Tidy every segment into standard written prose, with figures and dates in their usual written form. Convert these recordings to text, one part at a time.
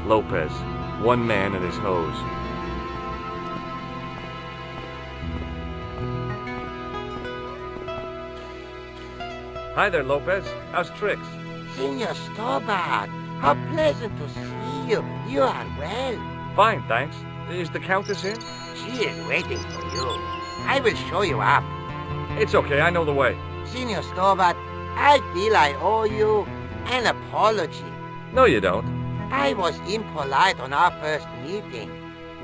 Lopez. One man and his hose. Hi there, Lopez. How's tricks? Senor Stobart, how pleasant to see you. You are well. Fine, thanks. Is the Countess in? She is waiting for you. I will show you up. It's okay, I know the way. Senor Stobart, I feel I owe you an apology. No, you don't. I was impolite on our first meeting.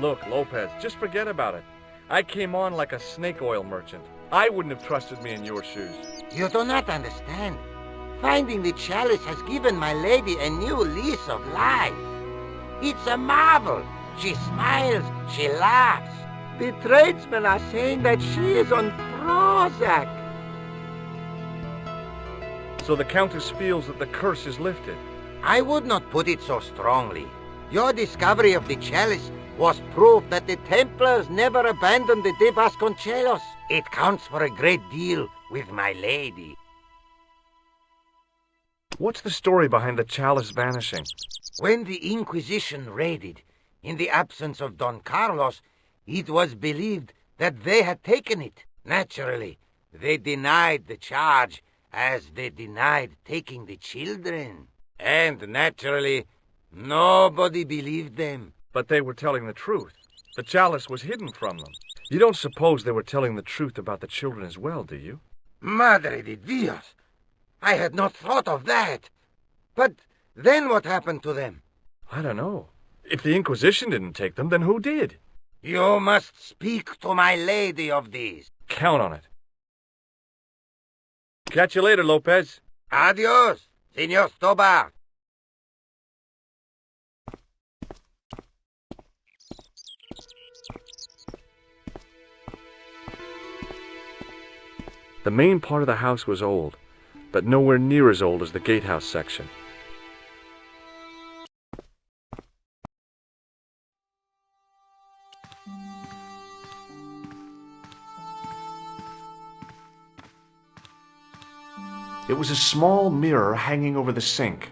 Look, Lopez, just forget about it. I came on like a snake oil merchant. I wouldn't have trusted me in your shoes. You do not understand. Finding the chalice has given my lady a new lease of life. It's a marvel. She smiles, she laughs. The tradesmen are saying that she is on Prozac. So the Countess feels that the curse is lifted. I would not put it so strongly. Your discovery of the chalice was proof that the Templars never abandoned the de Vasconcelos. It counts for a great deal with my lady. What's the story behind the chalice vanishing? When the Inquisition raided, in the absence of Don Carlos, it was believed that they had taken it. Naturally, they denied the charge as they denied taking the children. And naturally, nobody believed them. But they were telling the truth. The chalice was hidden from them. You don't suppose they were telling the truth about the children as well, do you? Madre de Dios! I had not thought of that. But then what happened to them? I don't know. If the Inquisition didn't take them, then who did? You must speak to my lady of these. Count on it. Catch you later, Lopez. Adios, Senor Stobart. The main part of the house was old, but nowhere near as old as the gatehouse section. It was a small mirror hanging over the sink.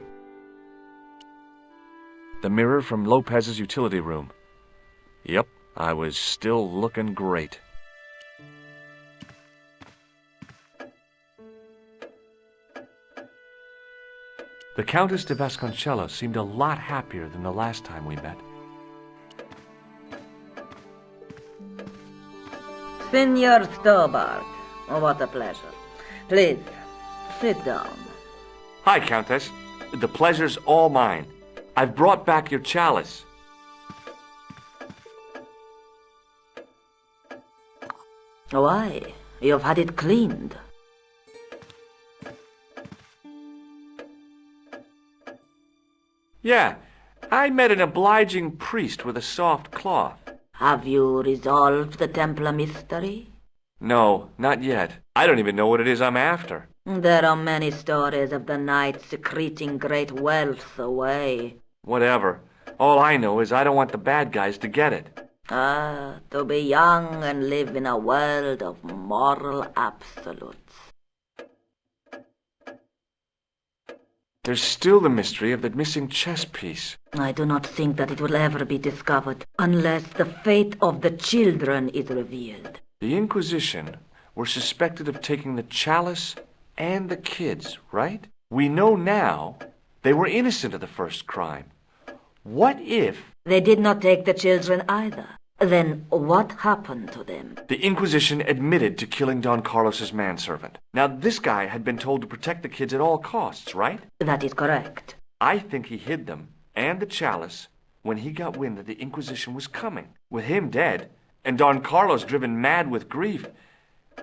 The mirror from Lopez's utility room. Yep, I was still looking great. The Countess de Vasconcelos seemed a lot happier than the last time we met. Senor Stobart, what a pleasure. Please, sit down. Hi, Countess. The pleasure's all mine. I've brought back your chalice. Why? You've had it cleaned. Yeah, I met an obliging priest with a soft cloth. Have you resolved the Templar mystery? No, not yet. I don't even know what it is I'm after. There are many stories of the knight secreting great wealth away. Whatever. All I know is I don't want the bad guys to get it. To be young and live in a world of moral absolutes. There's still the mystery of the missing chess piece. I do not think that it will ever be discovered unless the fate of the children is revealed. The Inquisition were suspected of taking the chalice and the kids, right? We know now they were innocent of the first crime. What if... They did not take the children either. Then what happened to them? The Inquisition admitted to killing Don Carlos's manservant. Now, this guy had been told to protect the kids at all costs, right? That is correct. I think he hid them, and the chalice, when he got wind that the Inquisition was coming. With him dead, and Don Carlos driven mad with grief,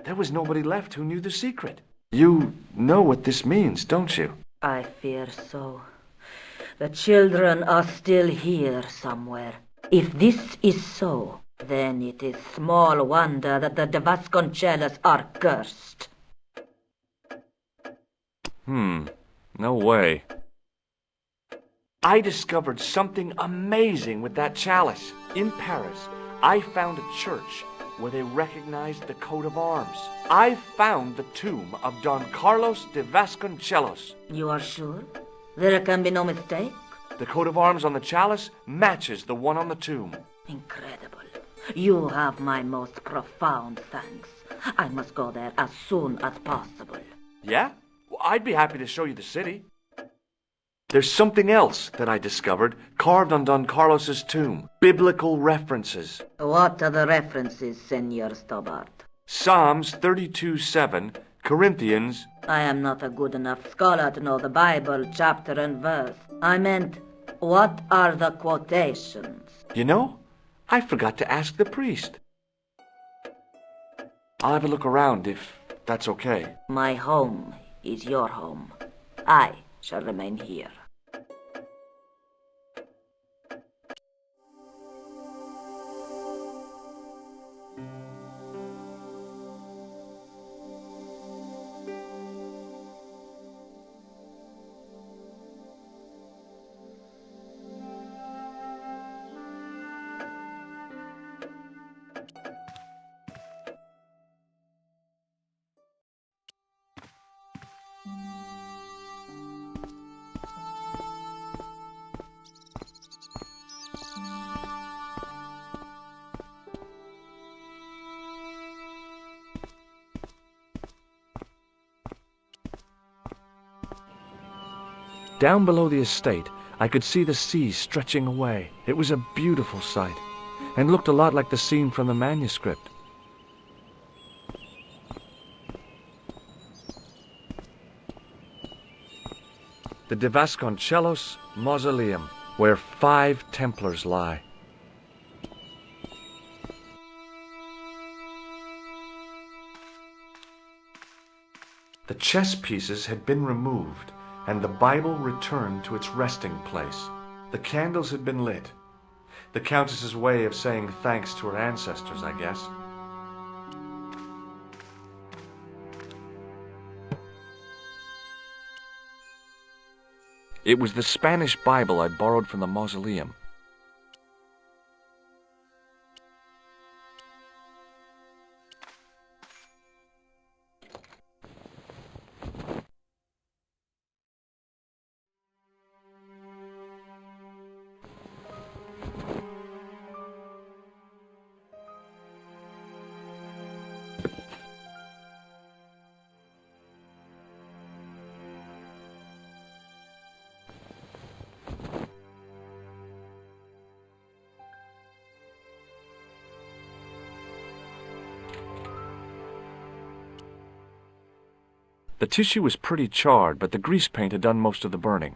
there was nobody left who knew the secret. You know what this means, don't you? I fear so. The children are still here somewhere. If this is so, then it is small wonder that the de Vasconcelos are cursed. No way. I discovered something amazing with that chalice. In Paris, I found a church where they recognized the coat of arms. I found the tomb of Don Carlos de Vasconcelos. You are sure? There can be no mistake? The coat of arms on the chalice matches the one on the tomb. Incredible. You have my most profound thanks. I must go there as soon as possible. Yeah? Well, I'd be happy to show you the city. There's something else that I discovered carved on Don Carlos's tomb. Biblical references. What are the references, Senor Stobart? Psalms 32:7, Corinthians. I am not a good enough scholar to know the Bible chapter and verse. I meant, what are the quotations? You know, I forgot to ask the priest. I'll have a look around if that's okay. My home is your home. I shall remain here. Down below the estate, I could see the sea stretching away. It was a beautiful sight, and looked a lot like the scene from the manuscript. The De Vasconcellos Mausoleum, where 5 Templars lie. The chess pieces had been removed, and the Bible returned to its resting place. The candles had been lit. The Countess's way of saying thanks to her ancestors, I guess. It was the Spanish Bible I'd borrowed from the mausoleum. The tissue was pretty charred, but the grease paint had done most of the burning.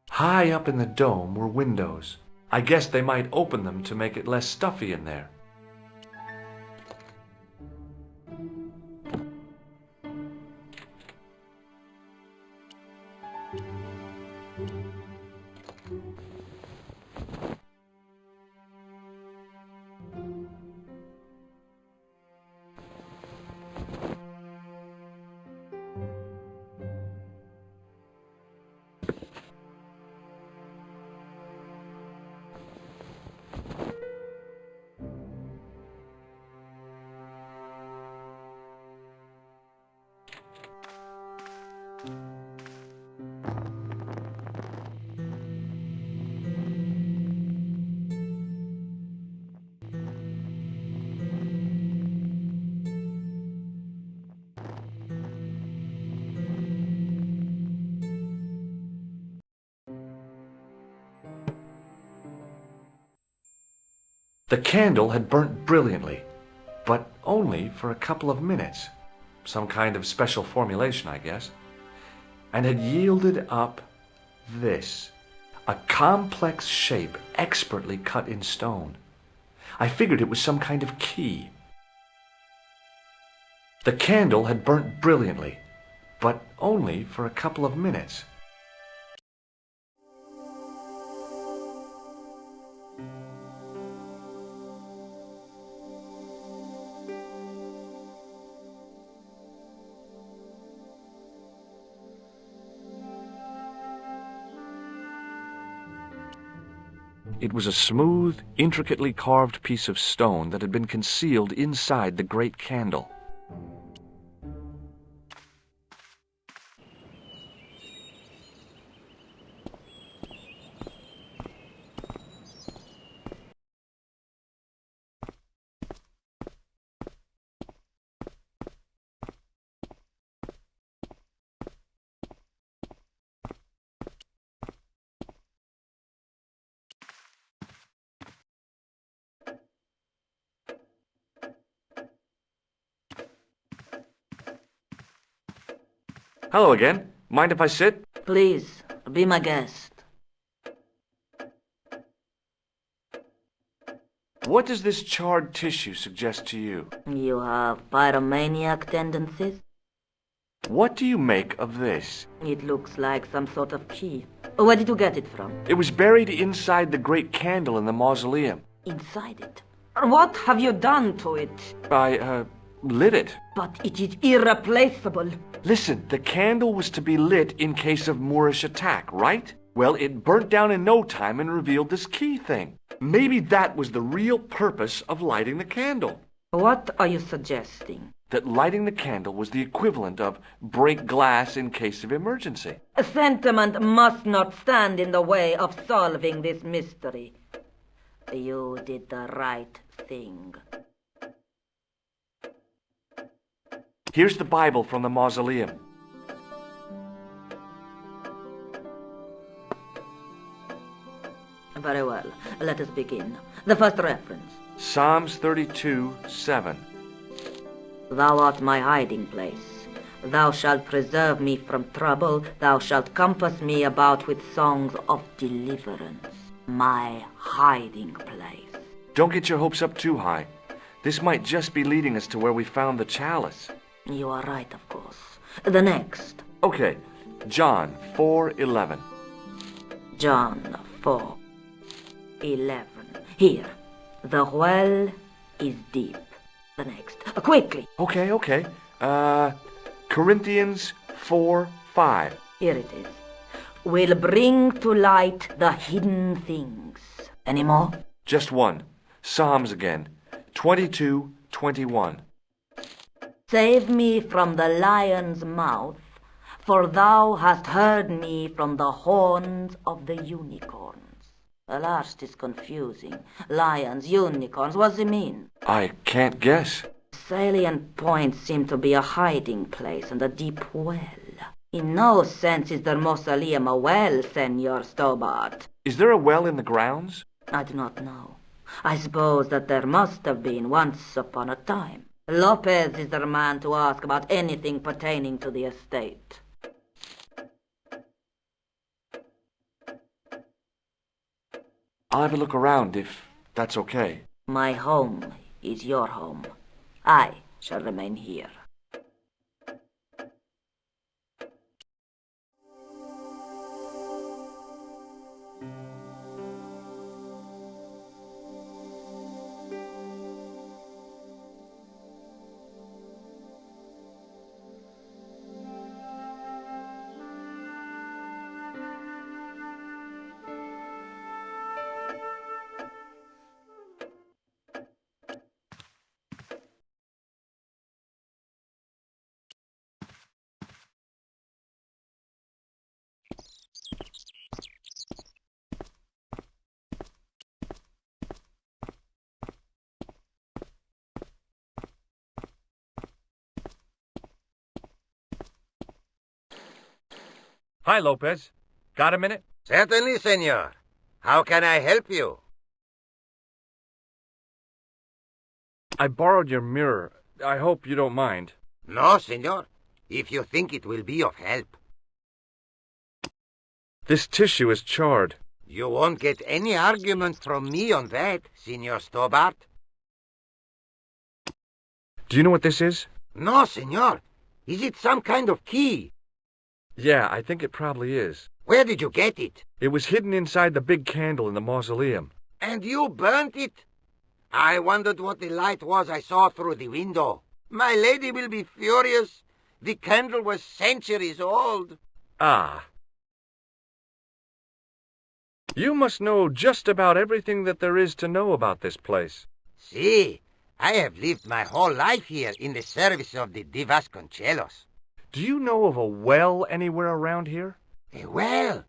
High up in the dome were windows. I guess they might open them to make it less stuffy in there. The candle had burnt brilliantly, but only for a couple of minutes. Some kind of special formulation, I guess. And had yielded up this. A complex shape expertly cut in stone. I figured it was some kind of key. The candle had burnt brilliantly, but only for a couple of minutes. It was a smooth, intricately carved piece of stone that had been concealed inside the great candle. Hello again. Mind if I sit? Please, be my guest. What does this charred tissue suggest to you? You have pyromaniac tendencies? What do you make of this? It looks like some sort of key. Where did you get it from? It was buried inside the great candle in the mausoleum. Inside it? What have you done to it? I, lit it. But it is irreplaceable. Listen, the candle was to be lit in case of Moorish attack, right? Well, it burnt down in no time and revealed this key thing. Maybe that was the real purpose of lighting the candle. What are you suggesting? That lighting the candle was the equivalent of break glass in case of emergency. Sentiment must not stand in the way of solving this mystery. You did the right thing. Here's the Bible from the mausoleum. Very well. Let us begin. The first reference. Psalms 32:7. Thou art my hiding place. Thou shalt preserve me from trouble. Thou shalt compass me about with songs of deliverance. My hiding place. Don't get your hopes up too high. This might just be leading us to where we found the chalice. You are right, of course. The next. Okay, John 4:11. John 4:11. Here. The well is deep. The next. Quickly. Okay. Corinthians 4:5. Here it is. Will bring to light the hidden things. Any more? Just one. Psalms again. 22:21. Save me from the lion's mouth, for thou hast heard me from the horns of the unicorns. The last is confusing. Lions, unicorns, what does it mean? I can't guess. Salient points seem to be a hiding place and a deep well. In no sense is the mausoleum a well, Senor Stobart. Is there a well in the grounds? I do not know. I suppose that there must have been once upon a time. Lopez is the man to ask about anything pertaining to the estate. I'll have a look around if that's okay. My home is your home. I shall remain here. Hi, Lopez. Got a minute? Certainly, senor. How can I help you? I borrowed your mirror. I hope you don't mind. No, senor. If you think it will be of help. This tissue is charred. You won't get any argument from me on that, Senor Stobart. Do you know what this is? No, senor. Is it some kind of key? Yeah, I think it probably is. Where did you get it? It was hidden inside the big candle in the mausoleum. And you burnt it? I wondered what the light was I saw through the window. My lady will be furious. The candle was centuries old. Ah. You must know just about everything that there is to know about this place. See, I have lived my whole life here in the service of the Di Vasconcellos. Do you know of a well anywhere around here? A well?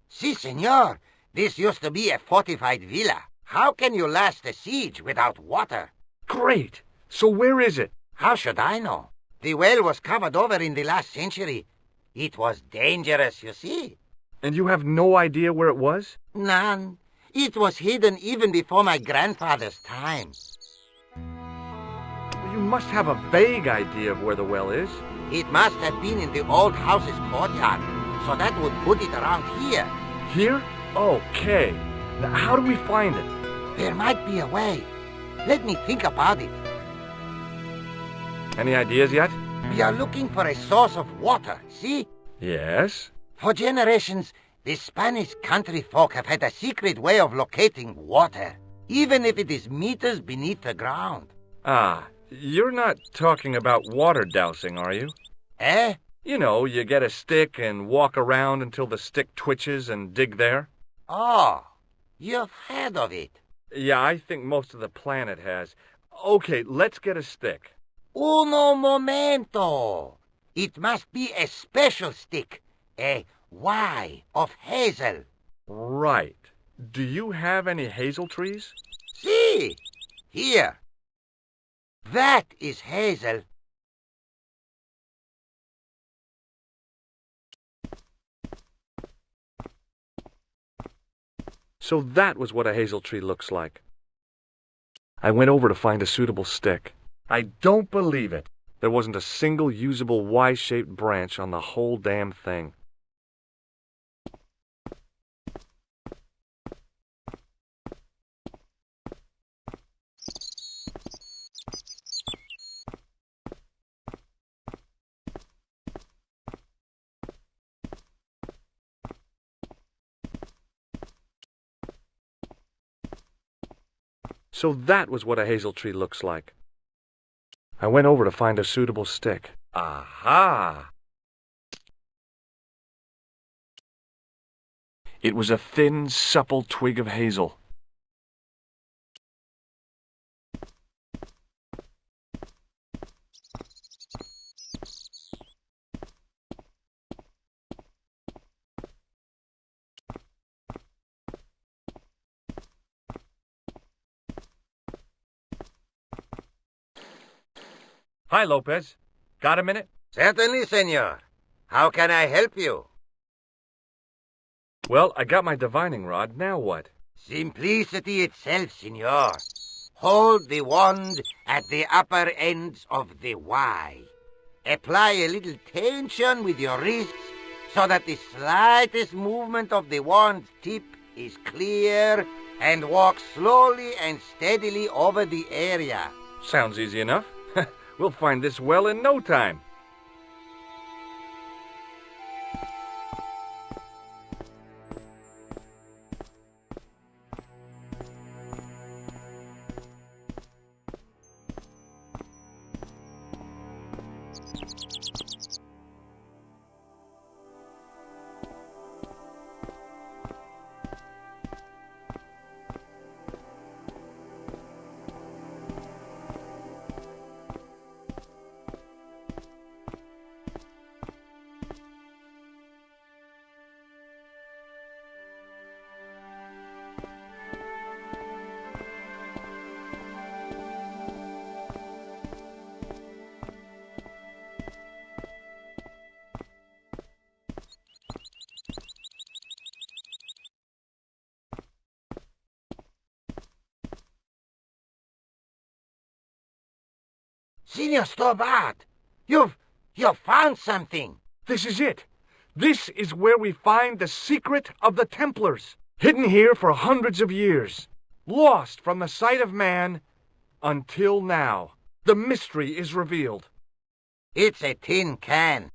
Si, senor. This used to be a fortified villa. How can you last a siege without water? Great! So where is it? How should I know? The well was covered over in the last century. It was dangerous, you see. And you have no idea where it was? None. It was hidden even before my grandfather's time. You must have a vague idea of where the well is. It must have been in the old house's courtyard, so that would put it around here. Here? Okay. Now, how do we find it? There might be a way. Let me think about it. Any ideas yet? We are looking for a source of water, see? Yes. For generations, the Spanish country folk have had a secret way of locating water, even if it is meters beneath the ground. Ah, you're not talking about water dowsing, are you? Eh? You know, you get a stick and walk around until the stick twitches and dig there. Oh, you've heard of it. Yeah, I think most of the planet has. Okay, let's get a stick. Uno momento. It must be a special stick, a Y of hazel. Right. Do you have any hazel trees? See? Here. That is hazel. So that was what a hazel tree looks like. I went over to find a suitable stick. I don't believe it. There wasn't a single usable Y-shaped branch on the whole damn thing. So that was what a hazel tree looks like. I went over to find a suitable stick. Aha! It was a thin, supple twig of hazel. Hi, Lopez. Got a minute? Certainly, senor. How can I help you? Well, I got my divining rod. Now what? Simplicity itself, senor. Hold the wand at the upper ends of the Y. Apply a little tension with your wrists so that the slightest movement of the wand's tip is clear, and walk slowly and steadily over the area. Sounds easy enough. We'll find this well in no time. Senor Stobart, you've found something. This is it. This is where we find the secret of the Templars. Hidden here for hundreds of years. Lost from the sight of man until now. The mystery is revealed. It's a tin can.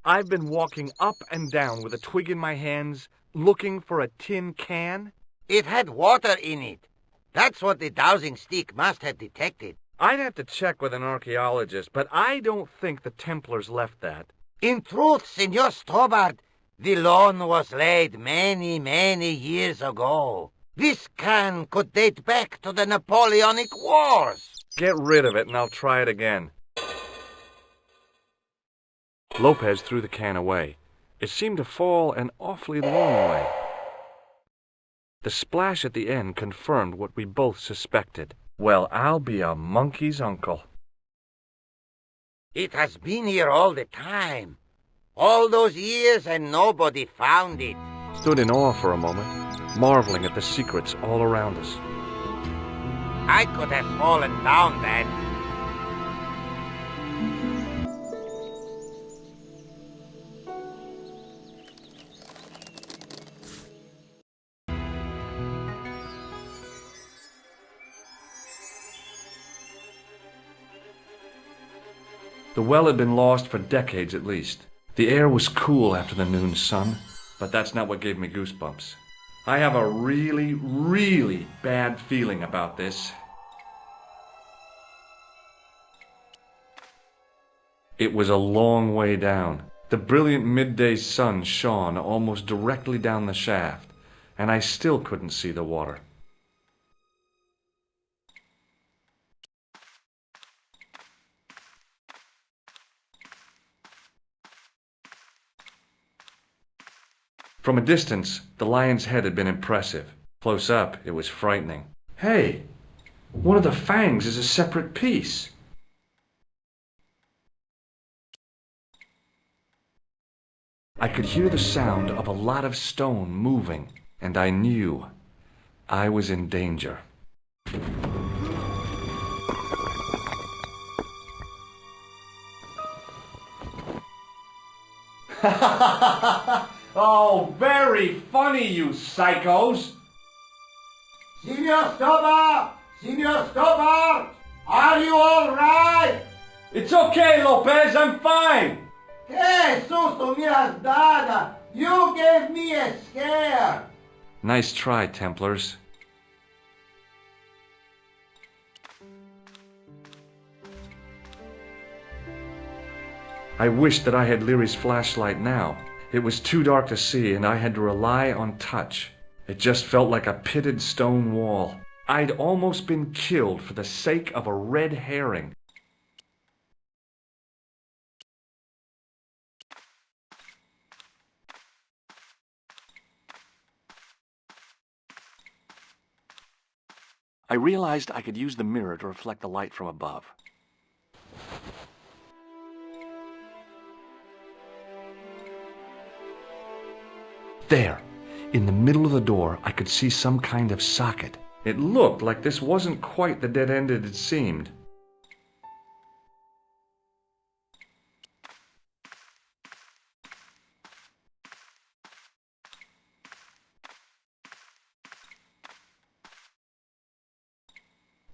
I've been walking up and down with a twig in my hands, looking for a tin can. It had water in it. That's what the dowsing stick must have detected. I'd have to check with an archaeologist, but I don't think the Templars left that. In truth, Senor Stobart, the loan was laid many, many years ago. This can could date back to the Napoleonic Wars. Get rid of it and I'll try it again. Lopez threw the can away. It seemed to fall an awfully long way. The splash at the end confirmed what we both suspected. Well, I'll be a monkey's uncle. It has been here all the time. All those years and nobody found it. Stood in awe for a moment, marveling at the secrets all around us. I could have fallen down then. The well had been lost for decades at least. The air was cool after the noon sun, but that's not what gave me goosebumps. I have a really, really bad feeling about this. It was a long way down. The brilliant midday sun shone almost directly down the shaft, and I still couldn't see the water. From a distance, the lion's head had been impressive. Close up, it was frightening. Hey, one of the fangs is a separate piece. I could hear the sound of a lot of stone moving, and I knew I was in danger. Oh, very funny, you psychos! Signor Stobart! Signor Stobart! Are you all right? It's okay, Lopez, I'm fine! Que susto me has dado! You gave me a scare! Nice try, Templars. I wished that I had Leary's flashlight now. It was too dark to see, and I had to rely on touch. It just felt like a pitted stone wall. I'd almost been killed for the sake of a red herring. I realized I could use the mirror to reflect the light from above. There, in the middle of the door, I could see some kind of socket. It looked like this wasn't quite the dead end it had seemed.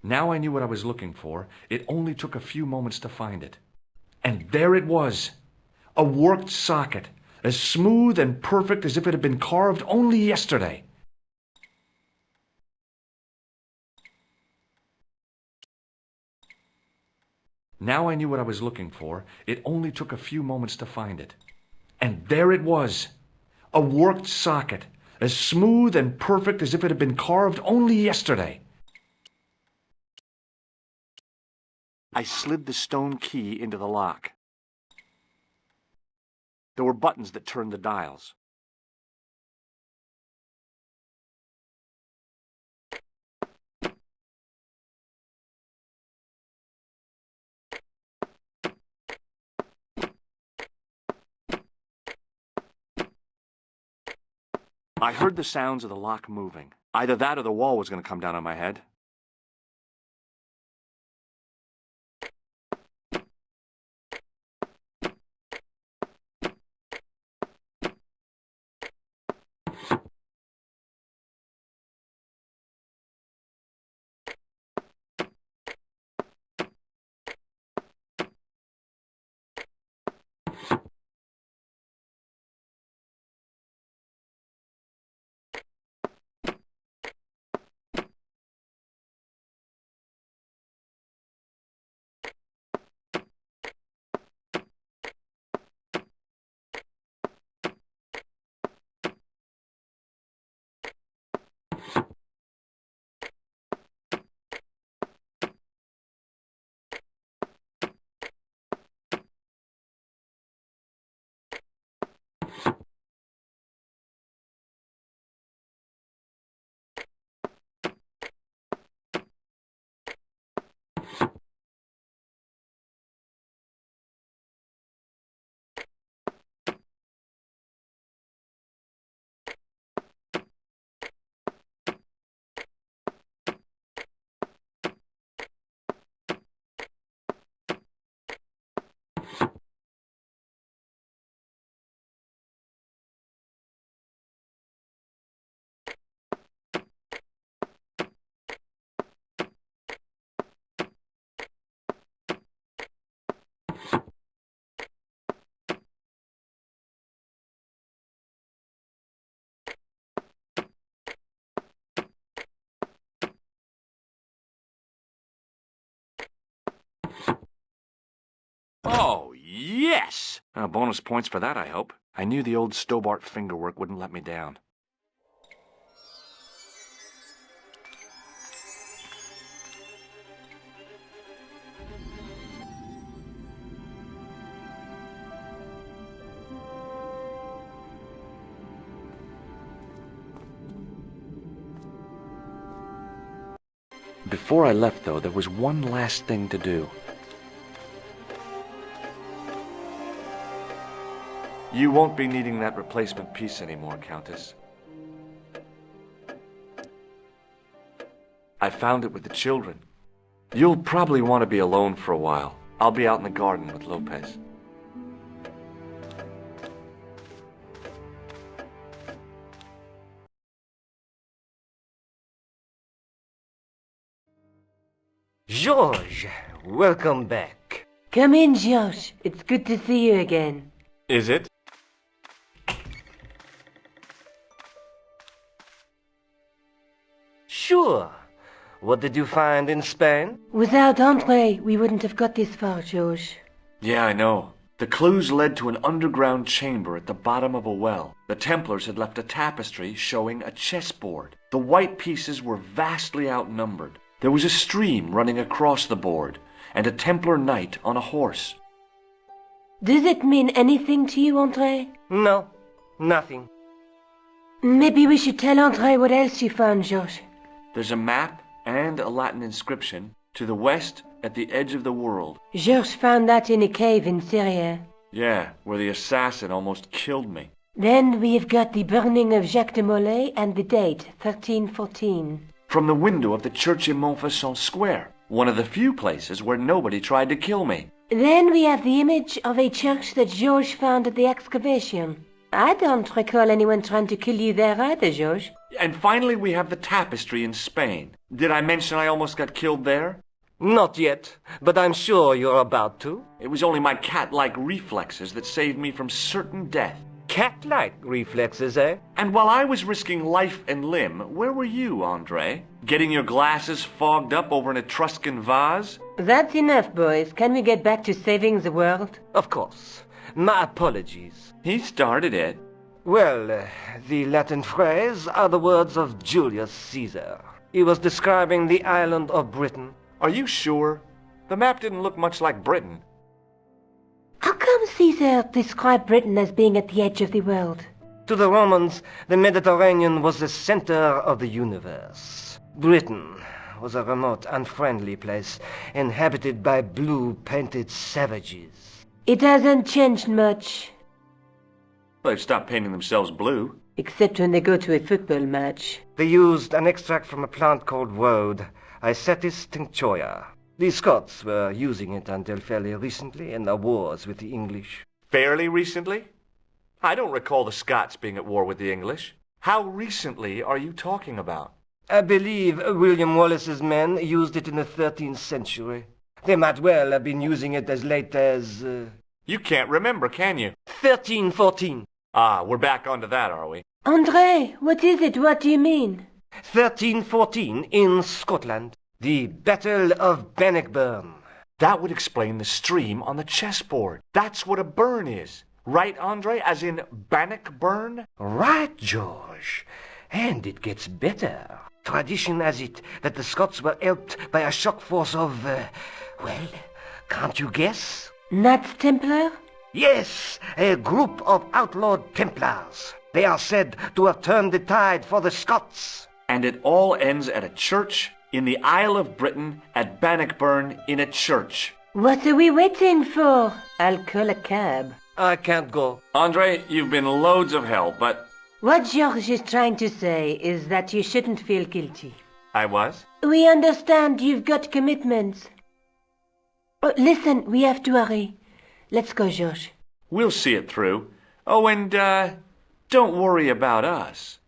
Now I knew what I was looking for. It only took a few moments to find it. And there it was, a worked socket, as smooth and perfect as if it had been carved only yesterday. Now I knew what I was looking for. It only took a few moments to find it. And there it was, a worked socket, as smooth and perfect as if it had been carved only yesterday. I slid the stone key into the lock. There were buttons that turned the dials. I heard the sounds of the lock moving. Either that or the wall was going to come down on my head. Oh, yes! Bonus points for that, I hope. I knew the old Stobart fingerwork wouldn't let me down. Before I left, though, there was one last thing to do. You won't be needing that replacement piece anymore, Countess. I found it with the children. You'll probably want to be alone for a while. I'll be out in the garden with Lopez. George, welcome back. Come in, George. It's good to see you again. Is it? Sure. What did you find in Spain? Without Andre, we wouldn't have got this far, George. Yeah, I know. The clues led to an underground chamber at the bottom of a well. The Templars had left a tapestry showing a chessboard. The white pieces were vastly outnumbered. There was a stream running across the board, and a Templar knight on a horse. Does it mean anything to you, Andre? No, nothing. Maybe we should tell Andre what else you found, George. There's a map and a Latin inscription to the west at the edge of the world. George found that in a cave in Syria. Yeah, where the assassin almost killed me. Then we have got the burning of Jacques de Molay and the date, 1314. From the window of the church in Montfaucon Square, one of the few places where nobody tried to kill me. Then we have the image of a church that George found at the excavation. I don't recall anyone trying to kill you there either, George. And finally we have the tapestry in Spain. Did I mention I almost got killed there? Not yet, but I'm sure you're about to. It was only my cat-like reflexes that saved me from certain death. Cat-like reflexes, eh? And while I was risking life and limb, where were you, Andre? Getting your glasses fogged up over an Etruscan vase? That's enough, boys. Can we get back to saving the world? Of course. My apologies. He started it. Well, the Latin phrase are the words of Julius Caesar. He was describing the island of Britain. Are you sure? The map didn't look much like Britain. How come Caesar described Britain as being at the edge of the world? To the Romans, the Mediterranean was the center of the universe. Britain was a remote, unfriendly place, inhabited by blue-painted savages. It hasn't changed much. They've stopped painting themselves blue. Except when they go to a football match. They used an extract from a plant called woad, Icetis tinctoria. The Scots were using it until fairly recently in the wars with the English. Fairly recently? I don't recall the Scots being at war with the English. How recently are you talking about? I believe William Wallace's men used it in the 13th century. They might well have been using it as late as... You can't remember, can you? 1314. Ah, we're back onto that, are we? Andre, what is it? What do you mean? 1314 in Scotland. The Battle of Bannockburn. That would explain the stream on the chessboard. That's what a burn is. Right, Andre? As in Bannockburn? Right, George. And it gets better. Tradition has it that the Scots were helped by a shock force of, well, can't you guess? Knights Templar? Yes, a group of outlawed Templars. They are said to have turned the tide for the Scots. And it all ends at a church in the Isle of Britain at Bannockburn in a church. What are we waiting for? I'll call a cab. I can't go. Andre, you've been loads of help, but... What George is trying to say is that you shouldn't feel guilty. I was? We understand you've got commitments. Oh, listen, we have to hurry. Let's go, George. We'll see it through. Oh, and, don't worry about us.